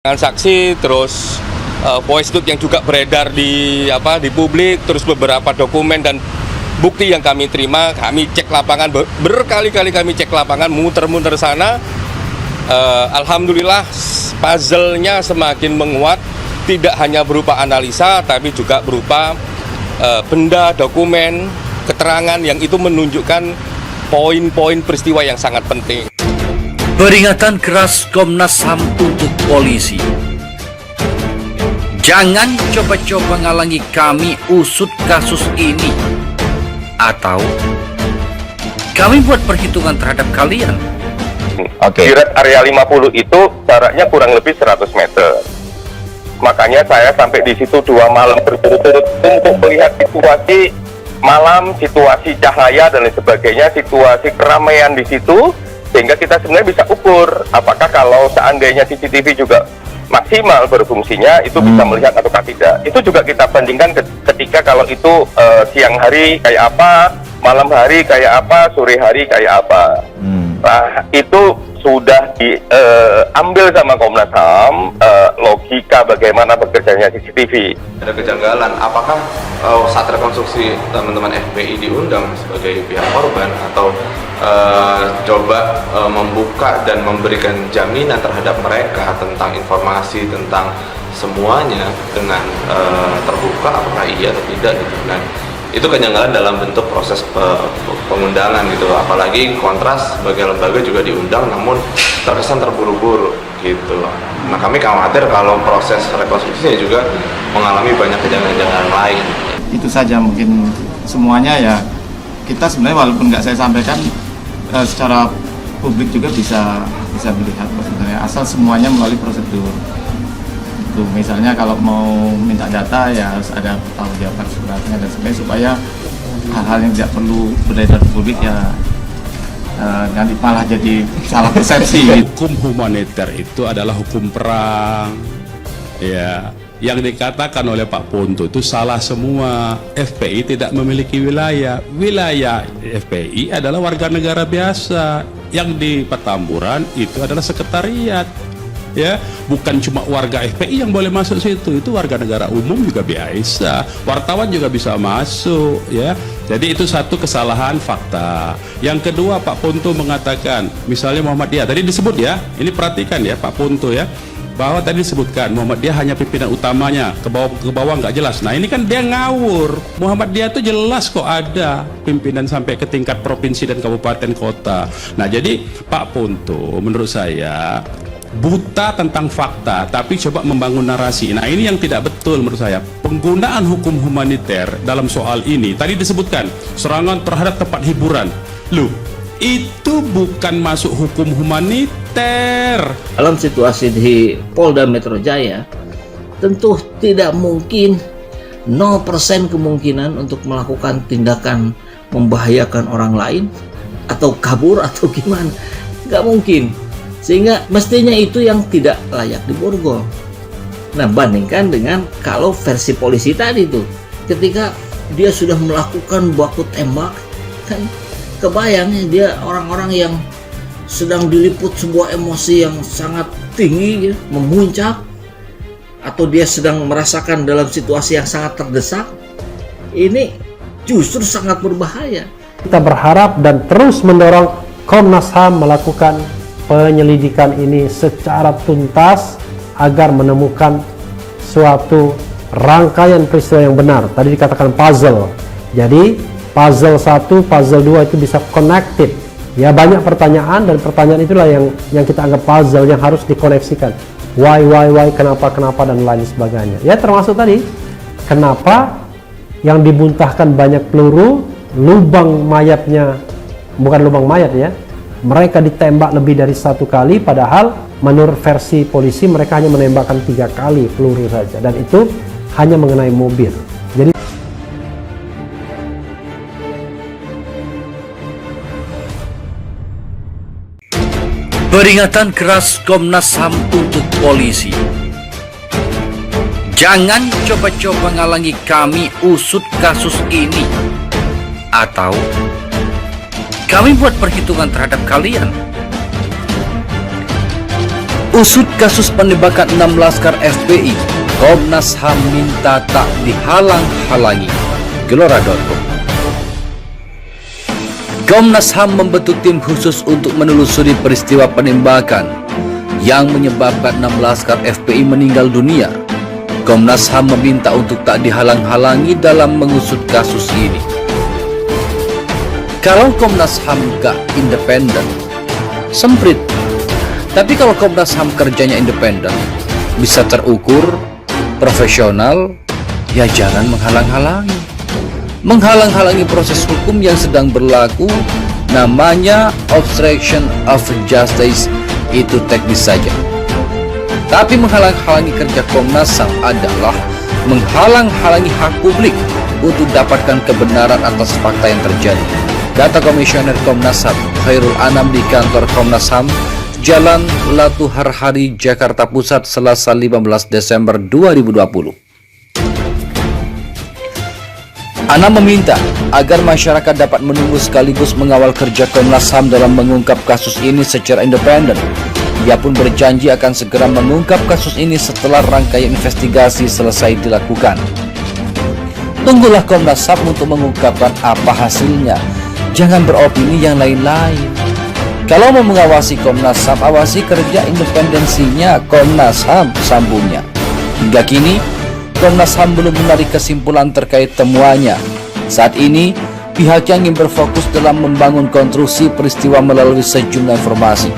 Saksi, terus voice note yang juga beredar di publik, terus beberapa dokumen dan bukti yang kami terima, kami cek lapangan, berkali-kali kami cek lapangan, muter-muter sana. Alhamdulillah puzzle-nya semakin menguat, tidak hanya berupa analisa tapi juga berupa benda, dokumen, keterangan yang itu menunjukkan poin-poin peristiwa yang sangat penting. Peringatan keras Komnas HAM untuk polisi. Jangan coba-coba ngalangi kami usut kasus ini. Atau kami buat perhitungan terhadap kalian. Di area 50 itu jaraknya kurang lebih 100 meter. Makanya saya sampai di situ 2 malam berturut-turut untuk melihat situasi malam, situasi cahaya dan lain sebagainya, situasi keramaian di situ. Sehingga kita sebenarnya bisa ukur apakah kalau seandainya CCTV juga maksimal berfungsinya itu bisa melihat ataukah tidak. Itu juga kita bandingkan ketika kalau itu siang hari kayak apa, malam hari kayak apa, sore hari kayak apa. Nah itu sudah diambil sama Komnas HAM logika bagaimana bekerjanya CCTV. Ada kejanggalan, apakah saat rekonstruksi teman-teman FPI diundang sebagai pihak korban atau coba membuka dan memberikan jaminan terhadap mereka tentang informasi tentang semuanya dengan terbuka, apakah iya atau tidak gitu. Dan itu kejanggalan dalam bentuk proses pengundangan gitu, apalagi Kontras sebagai lembaga juga diundang namun terkesan terburu-buru gitu. Nah kami khawatir kalau proses rekonstruksinya juga mengalami banyak kejanggalan lain. Itu saja mungkin semuanya ya, kita sebenarnya walaupun nggak saya sampaikan secara publik juga bisa melihat sebenarnya, asal semuanya melalui prosedur. Itu misalnya kalau mau minta data ya harus ada pertanggungjawaban suratnya dan sebagainya, supaya hal-hal yang tidak perlu beredar di publik ya nanti malah jadi salah persepsi. Hukum humaniter itu adalah hukum perang, ya. Yang dikatakan oleh Pak Ponto itu salah semua. FPI tidak memiliki wilayah. Wilayah FPI adalah warga negara biasa. Yang di Petamburan itu adalah sekretariat. Ya, bukan cuma warga FPI yang boleh masuk situ, itu warga negara umum juga bisa, wartawan juga bisa masuk, ya. Jadi itu satu kesalahan fakta. Yang kedua, Pak Ponto mengatakan, misalnya Muhammadiyah tadi disebut ya, ini perhatikan ya Pak Ponto ya, bahwa tadi disebutkan Muhammadiyah hanya pimpinan utamanya, ke bawah nggak jelas. Nah ini kan dia ngawur. Muhammadiyah itu jelas kok ada pimpinan sampai ke tingkat provinsi dan kabupaten kota. Nah jadi Pak Ponto menurut saya buta tentang fakta, tapi coba membangun narasi. Nah ini yang tidak betul menurut saya. Penggunaan hukum humaniter dalam soal ini, tadi disebutkan serangan terhadap tempat hiburan. Loh, itu bukan masuk hukum humaniter. Dalam situasi di Polda Metro Jaya, tentu tidak mungkin 0% kemungkinan untuk melakukan tindakan membahayakan orang lain atau kabur atau gimana. Nggak mungkin. Sehingga mestinya itu yang tidak layak diborgol. Nah bandingkan dengan kalau versi polisi tadi itu, ketika dia sudah melakukan baku tembak, kan kebayangnya dia orang-orang yang sedang diliput sebuah emosi yang sangat tinggi, memuncak, atau dia sedang merasakan dalam situasi yang sangat terdesak. Ini justru sangat berbahaya. Kita berharap dan terus mendorong Komnas HAM melakukan penyelidikan ini secara tuntas agar menemukan suatu rangkaian peristiwa yang benar. Tadi dikatakan puzzle. Jadi puzzle 1, puzzle 2 itu bisa connected. Ya banyak pertanyaan, dan pertanyaan itulah yang kita anggap puzzle yang harus dikoneksikan. Why, kenapa dan lain sebagainya. Ya termasuk tadi kenapa yang dimuntahkan banyak peluru, lubang mayatnya bukan lubang mayat ya. Mereka ditembak lebih dari 1 kali, padahal menurut versi polisi mereka hanya menembakkan 3 kali peluru saja, dan itu hanya mengenai mobil. Jadi Peringatan keras Komnas HAM untuk polisi. Jangan coba-coba ngalangi kami usut kasus ini. Atau kami buat perhitungan terhadap kalian. Usut kasus penembakan 6 laskar FPI, Komnas HAM minta tak dihalang-halangi. Gelora.com. Komnas HAM membentuk tim khusus untuk menelusuri peristiwa penembakan yang menyebabkan 6 laskar FPI meninggal dunia. Komnas HAM meminta untuk tak dihalang-halangi dalam mengusut kasus ini. Kalau Komnas HAM gak independen, semprit. Tapi kalau Komnas HAM kerjanya independen, bisa terukur, profesional, ya jangan menghalang-halangi. Menghalang-halangi proses hukum yang sedang berlaku, namanya obstruction of justice, itu teknis saja. Tapi menghalang-halangi kerja Komnas HAM adalah menghalang-halangi hak publik untuk dapatkan kebenaran atas fakta yang terjadi. Data Komisioner Komnas HAM Khairul Anam di kantor Komnas HAM, Jalan Latu Harhari, Jakarta Pusat, Selasa 15 Desember 2020. Anam meminta agar masyarakat dapat menunggu sekaligus mengawal kerja Komnas HAM dalam mengungkap kasus ini secara independen. Ia pun berjanji akan segera mengungkap kasus ini setelah rangkaian investigasi selesai dilakukan. Tunggulah Komnas HAM untuk mengungkapkan apa hasilnya. Jangan beropini yang lain-lain. Kalau mau mengawasi Komnas HAM, awasi kerja independensinya Komnas HAM, sambungnya. Hingga kini, Komnas HAM belum menarik kesimpulan terkait temuannya. Saat ini, pihaknya ingin berfokus dalam membangun konstruksi peristiwa melalui sejumlah informasi.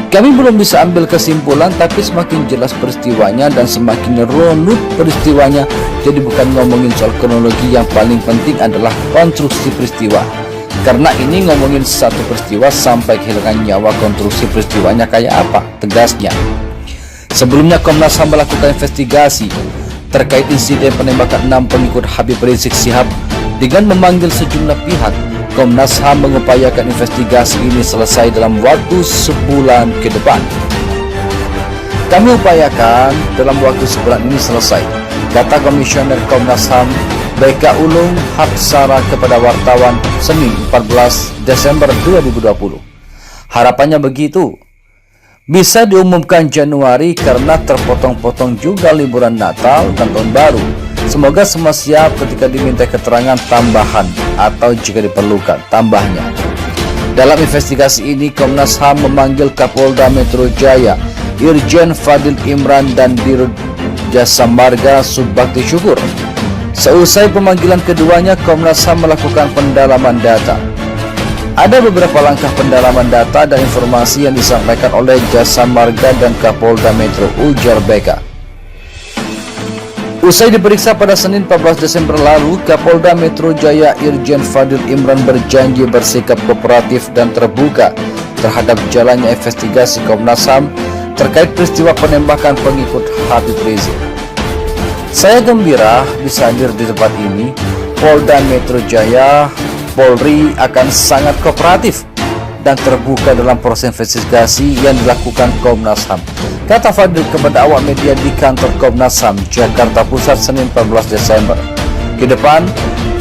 Kami belum bisa ambil kesimpulan, tapi semakin jelas peristiwanya dan semakin runut peristiwanya. Jadi bukan ngomongin soal kronologi, yang paling penting adalah konstruksi peristiwa. Karena ini ngomongin satu peristiwa sampai kehilangan nyawa, konstruksi peristiwanya kayak apa, tegasnya. Sebelumnya Komnas HAM melakukan investigasi terkait insiden penembakan 6 pengikut Habib Rizik Syihab dengan memanggil sejumlah pihak. Komnas HAM mengupayakan investigasi ini selesai dalam waktu sebulan ke depan. Kami upayakan dalam waktu sebulan ini selesai, kata Komisioner Komnas HAM BK Ulung Hapsara kepada wartawan Senin 14 Desember 2020. Harapannya begitu. Bisa diumumkan Januari karena terpotong-potong juga liburan Natal dan Tahun Baru. Semoga semua siap ketika diminta keterangan tambahan atau jika diperlukan tambahnya. Dalam investigasi ini, Komnas HAM memanggil Kapolda Metro Jaya, Irjen Fadil Imran dan Dirut Jasa Marga Subakti Syukur. Seusai pemanggilan keduanya, Komnas HAM melakukan pendalaman data. Ada beberapa langkah pendalaman data dan informasi yang disampaikan oleh Jasa Marga dan Kapolda Metro, ujar BK. Usai diperiksa pada Senin 14 Desember lalu, Kapolda Metro Jaya Irjen Fadil Imran berjanji bersikap kooperatif dan terbuka terhadap jalannya investigasi Komnas HAM terkait peristiwa penembakan pengikut Habib Rizik. Saya gembira bisa hadir di tempat ini. Polda Metro Jaya, Polri akan sangat kooperatif dan terbuka dalam proses investigasi yang dilakukan Komnas HAM, kata Fadil kepada awak media di kantor Komnas HAM Jakarta Pusat Senin 14 Desember. Ke depan,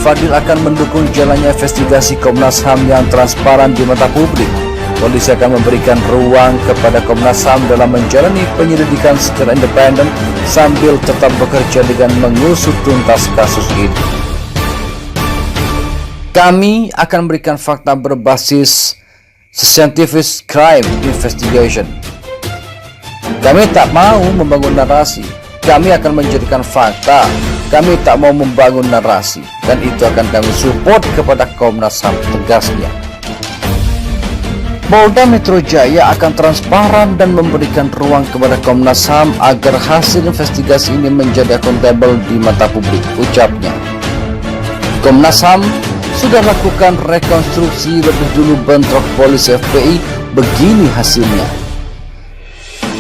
Fadil akan mendukung jalannya investigasi Komnas HAM yang transparan di mata publik. Polisi akan memberikan ruang kepada Komnas HAM dalam menjalani penyelidikan secara independen sambil tetap bekerja dengan mengusut tuntas kasus ini. Kami akan memberikan fakta berbasis scientific crime investigation. Kami tak mau membangun narasi. Kami akan menjadikan fakta. Kami tak mau membangun narasi, dan itu akan kami support kepada Komnas HAM, tegasnya. Polda Metro Jaya akan transparan dan memberikan ruang kepada Komnas HAM agar hasil investigasi ini menjadi akuntabel di mata publik, ucapnya. Komnas HAM sudah lakukan rekonstruksi lebih dulu bentrok polisi FPI, begini hasilnya.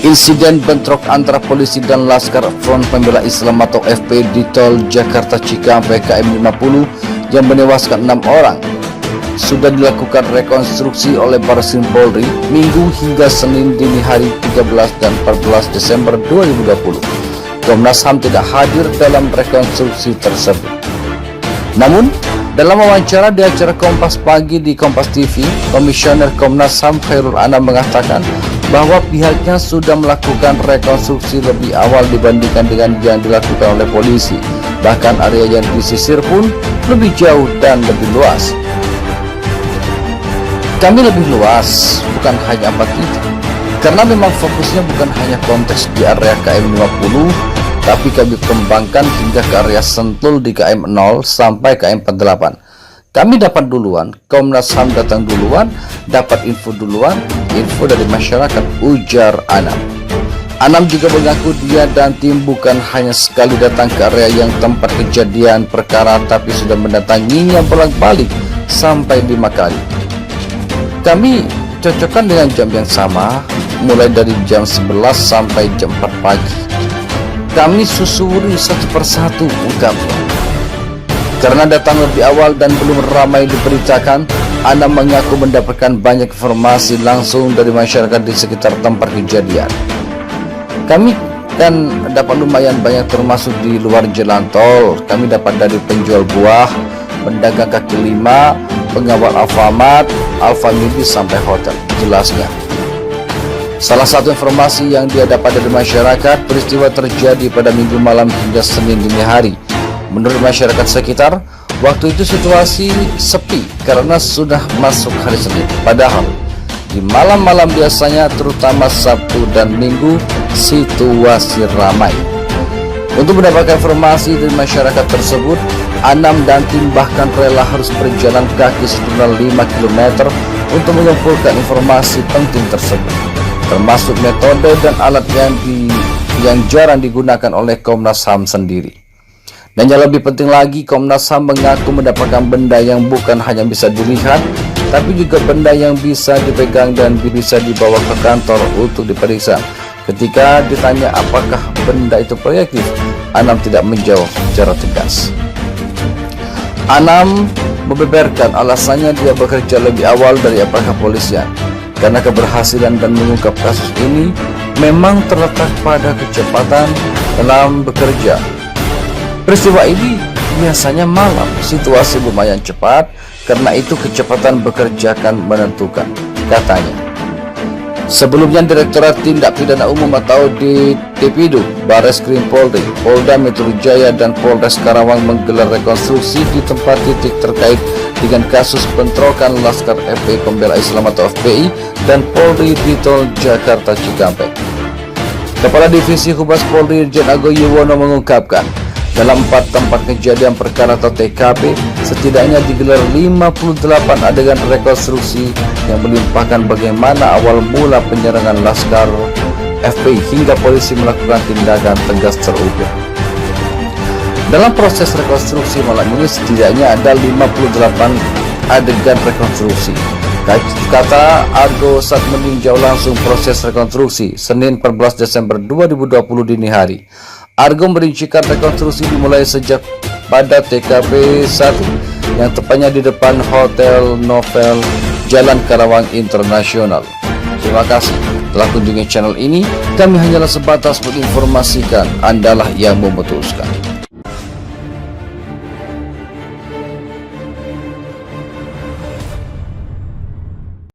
Insiden bentrok antara polisi dan Laskar Front Pembela Islam atau FPI di Tol Jakarta Cikampek KM 50 yang menewaskan 6 orang sudah dilakukan rekonstruksi oleh Barreskrim Polri Minggu hingga Senin dini hari 13 dan 14 Desember 2020. Komnas HAM tidak hadir dalam rekonstruksi tersebut. Namun, dalam wawancara di acara Kompas Pagi di Kompas TV, Komisioner Komnas HAM Khairul Anam mengatakan bahwa pihaknya sudah melakukan rekonstruksi lebih awal dibandingkan dengan yang dilakukan oleh polisi. Bahkan area yang disisir pun lebih jauh dan lebih luas. Kami lebih luas, bukan hanya 4 titik. Karena memang fokusnya bukan hanya konteks di area KM 50, tapi kami kembangkan hingga ke area Sentul di KM 0 sampai KM 48. Kami dapat duluan, Komnas HAM datang duluan, dapat info duluan, info dari masyarakat, ujar Anam. Anam juga mengaku dia dan tim bukan hanya sekali datang ke area yang tempat kejadian perkara, tapi sudah mendatanginya bolak-balik sampai 5 kali. Kami cocokkan dengan jam yang sama, mulai dari jam 11 sampai jam 4 pagi. Kami susuri satu persatu, ungkapnya. Karena datang lebih awal dan belum ramai diberitakan, Anam mengaku mendapatkan banyak informasi langsung dari masyarakat di sekitar tempat kejadian. Kami kan dapat lumayan banyak, termasuk di luar jalan tol. Kami dapat dari penjual buah, pedagang kaki lima, pengawal Alfamart, Alfamidi sampai hotel, jelasnya. Salah satu informasi yang dia dapat dari masyarakat, peristiwa terjadi pada Minggu malam hingga Senin dini hari. Menurut masyarakat sekitar, waktu itu situasi sepi karena sudah masuk hari Senin. Padahal di malam-malam biasanya, terutama Sabtu dan Minggu, situasi ramai. Untuk mendapatkan informasi dari masyarakat tersebut, Anam dan tim bahkan rela harus berjalan kaki sejumlah 5 km untuk mengumpulkan informasi penting tersebut, termasuk metode dan alat yang jarang digunakan oleh Komnas HAM sendiri. Dan yang lebih penting lagi, Komnas HAM mengaku mendapatkan benda yang bukan hanya bisa dilihat, tapi juga benda yang bisa dipegang dan bisa dibawa ke kantor untuk diperiksa. Ketika ditanya apakah benda itu proyektil, Anam tidak menjawab secara tegas. Anam membeberkan alasannya dia bekerja lebih awal dari aparat kepolisian, karena keberhasilan dan mengungkap kasus ini memang terletak pada kecepatan dalam bekerja. Peristiwa ini biasanya malam, situasi lumayan cepat, karena itu kecepatan bekerja akan menentukan, katanya. Sebelumnya, Direktorat Tindak Pidana Umum atau DPIDU, Bareskrim Polri, Polda Metro Jaya, dan Polres Karawang menggelar rekonstruksi di tempat titik terkait dengan kasus bentrokan Laskar FPI Pembela Islam atau FPI dan Polri di Tol Jakarta Cikampek. Kepala Divisi Humas Polri Irjen Ago Yuwono mengungkapkan, dalam 4 tempat kejadian perkara atau TKP, setidaknya digelar 58 adegan rekonstruksi yang melimpahkan bagaimana awal mula penyerangan Laskar FPI hingga polisi melakukan tindakan tegas terukur. Dalam proses rekonstruksi malam ini setidaknya ada 58 adegan rekonstruksi. Kata Argo saat meninjau langsung proses rekonstruksi Senin 14 Desember 2020 dini hari. Argo merincikan rekonstruksi dimulai sejak pada TKP 1 yang tepatnya di depan Hotel Novel Jalan Karawang Internasional. Terima kasih telah kunjungi channel ini. Kami hanyalah sebatas menginformasikan, Andalah yang memutuskan.